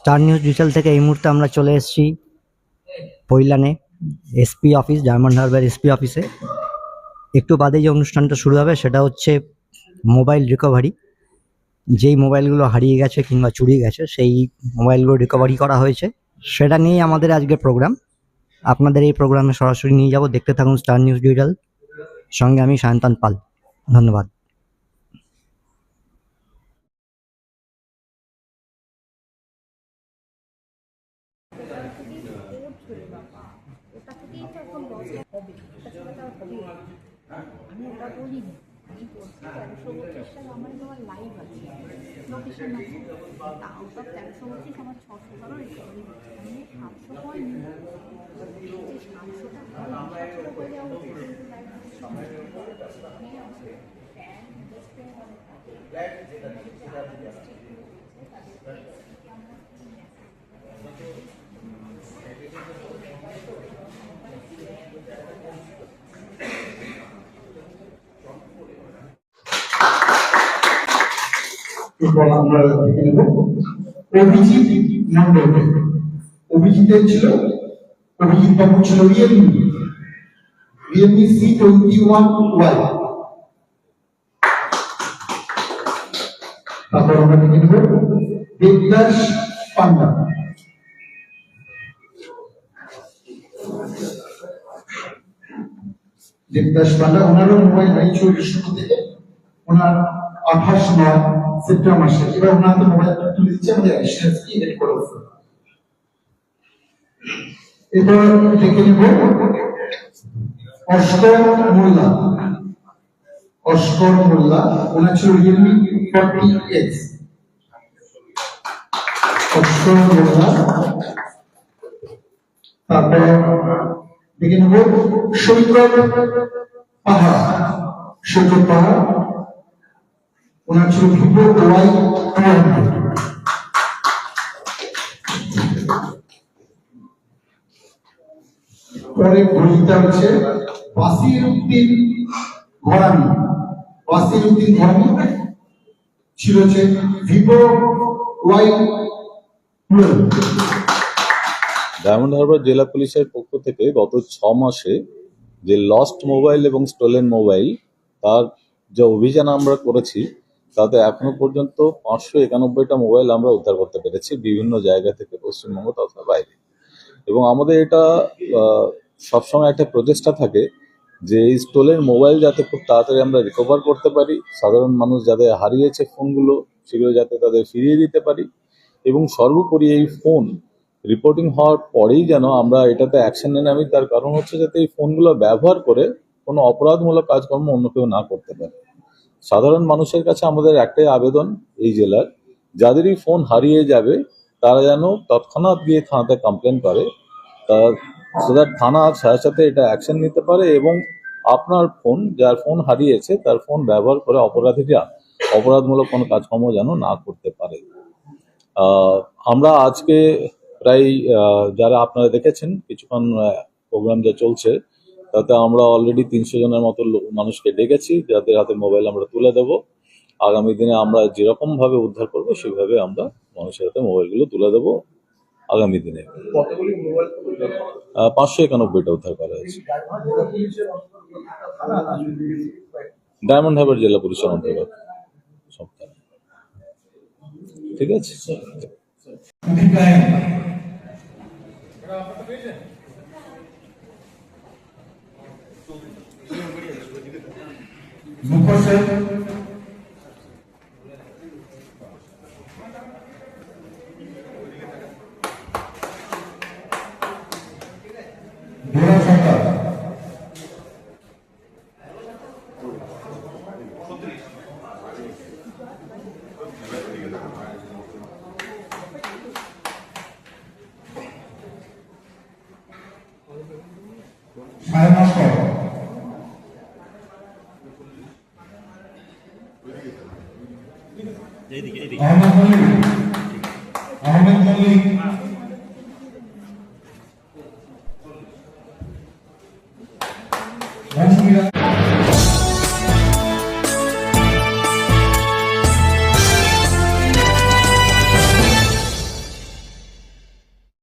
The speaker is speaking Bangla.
স্টার নিউজ ডিজিটাল থেকে এই মুহূর্তে আমরা চলে এসেছি পৈলানে SP office, Diamond Harbour SP অফিসে। একটু বাদে যে অনুষ্ঠানটা শুরু হবে সেটা হচ্ছে মোবাইল রিকভারি। যেই মোবাইলগুলো হারিয়ে গেছে কিংবা চুরি গেছে সেই মোবাইলগুলো রিকভারি করা হয়েছে, সেটা নিয়েই আমাদের আজকের প্রোগ্রাম। আপনাদের এই প্রোগ্রামে সরাসরি নিয়ে যাব, দেখতে থাকুন স্টার নিউজ ডিজিটাল। সঙ্গে আমি সায়ন্তন পাল। ধন্যবাদ। আমি ওটা বলিনি, আমি বলছি 1332 সাল আমার তোমার লাইভ আছে, লোকেশন আছে, তা আউট অফ 1332 আমার 600টারও রিকভারি হচ্ছে, আমি 700 হয়নি, যে 700টা হয়ে যাওয়া উচিত, কিন্তু আমরা দেখে নেব অভিজিৎ মন্ডল। অভিজিতের ছিল, অভিজিৎ বাবু ছিল রিয়েলমি C21Y। তারপর আমরা দেখে নেব দেবদাস পান্ডা। দেবদাস পান্ডা ওনারও মোবাইল নাই 24 থেকে ওনার 28 সেপ্টেম্বর মাসে। এবার ওনার তো মোবাইল তুলে দিচ্ছে, আমাদের অ্যাডিশনাল কি এড করে দিচ্ছে। এবার দেখে নেব অস্কর মোল্লা। অস্কর মোল্লা ওনার ছিল রিয়েলমি 40X। অস্কর মোল্লা। তারপর দেখে নেব সৈকত পাহাড়। সৈকত পাহাড় ওনার ছিল ভিভো Y200। পরে ঘড়িটা হচ্ছে বাসির উদ্দিন ঘরামি। বাসির উদ্দিন ঘরামি ছিল হচ্ছে ভিভো Y12। ডায়মন্ড হারবার জেলা পুলিশের পক্ষ থেকে গত 6 মাসে যে লস্ট মোবাইল এবং স্টোলেন মোবাইল তার যে অভিযান আমরা করেছি, তাতে এখনো পর্যন্ত 591টা মোবাইল আমরা উদ্ধার করতে পেরেছি বিভিন্ন জায়গা থেকে, পশ্চিমবঙ্গ তথা বাইরে। এবং আমাদের এটা সবসময় একটা প্রচেষ্টা থাকে যে এই স্টোলেন মোবাইল যাতে খুব তাড়াতাড়ি আমরা রিকভার করতে পারি, সাধারণ মানুষ যাদের হারিয়েছে ফোনগুলো সেগুলো যাতে তাদের ফিরিয়ে দিতে পারি, এবং সর্বোপরি এই ফোন রিপোর্টিং হওয়ার পরেই যেন আমরা এটাতে অ্যাকশন নিয়ে নামি। তার কারণ হচ্ছে যাতে এই ফোনগুলো ব্যবহার করে কোনো অপরাধমূলক কাজকর্ম অন্য কেউ না করতে পারে। সাধারণ মানুষের কাছে আমাদের একটাই আবেদন এই জেলার, যাদেরই ফোন হারিয়ে যাবে তারা যেন তৎক্ষণাৎ গিয়ে থানাতে কমপ্লেন করে, তার থানা সাথে সাথে এটা অ্যাকশন নিতে পারে, এবং আপনার ফোন, যার ফোন হারিয়েছে তার ফোন ব্যবহার করে অপরাধীরা অপরাধমূলক কোনো কাজকর্ম যেন না করতে পারে। আমরা আজকে প্রায় যারা আপনারা দেখেছেন কিছুক্ষণ প্রোগ্রাম যা চলছে, তাতে আমরা অলরেডি 300 জনের মতো মানুষকে ডেকেছি, যাদের হাতে মোবাইল আমরা তুলে দেব। আগামী দিনে আমরা যেরকম ভাবে উদ্ধার করবো সেভাবে আমরা মানুষের হাতে মোবাইলগুলো তুলে দেবো আগামী দিনে। 591টা উদ্ধার করা হয়েছে। ডায়মন্ড হারবার জেলা পুলিশের অন্তর্গত সব। ঠিক আছে। আহমেদ মল্লিক